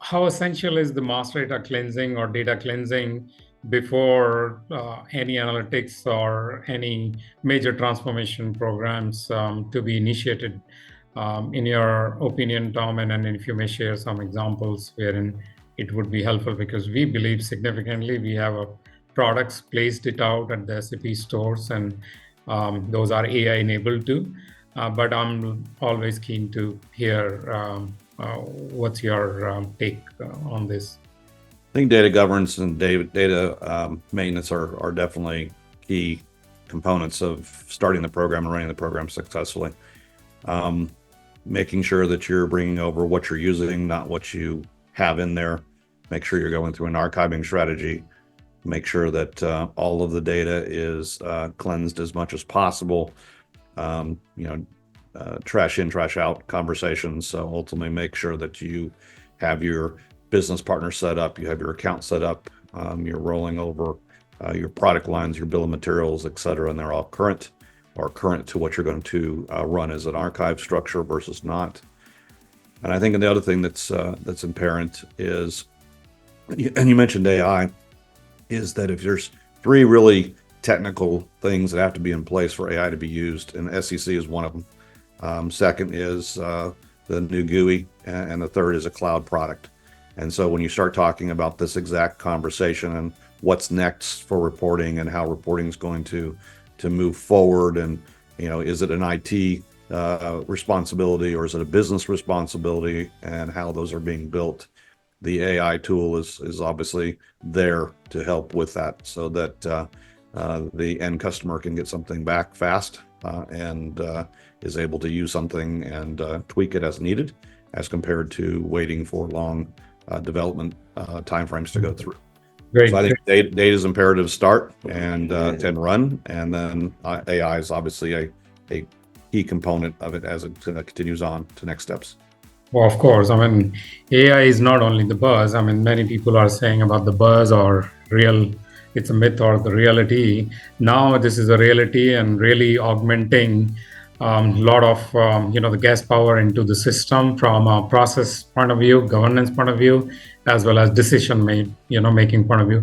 how essential is the master data cleansing or data cleansing before any analytics or any major transformation programs to be initiated? In your opinion, Tom, and if you may share some examples wherein it would be helpful, because we believe significantly we have products placed it out at the SAP stores, and those are AI enabled too. But I'm always keen to hear what's your take on this. I think data governance and data maintenance are definitely key components of starting the program and running the program successfully. Making sure that you're bringing over what you're using, not what you have in there. Make sure you're going through an archiving strategy. Make sure that all of the data is cleansed as much as possible. Trash in, trash out conversations. So ultimately make sure that you have your business partner set up, you have your account set up, you're rolling over your product lines, your bill of materials, et cetera, and they're all current to what you're going to run as an archive structure versus not. And I think the other thing that's apparent is, and you mentioned AI, is that if there's three really technical things that have to be in place for AI to be used, and SEC is one of them. Second is the new GUI, and the third is a cloud product. And so when you start talking about this exact conversation and what's next for reporting and how reporting is going to move forward, and is it an IT responsibility or is it a business responsibility, and how those are being built, the AI tool is obviously there to help with that, so that the end customer can get something back fast and is able to use something and tweak it as needed, as compared to waiting for long development timeframes to go through. Great. So I think data is imperative to start and run, and then AI is obviously a key component of it as it continues on to next steps. Well, of course. I mean, AI is not only the buzz. I mean, many people are saying about the buzz or it's a myth or the reality. Now this is a reality, and really augmenting a lot of the gas power into the system from a process point of view, governance point of view, as well as decision making point of view.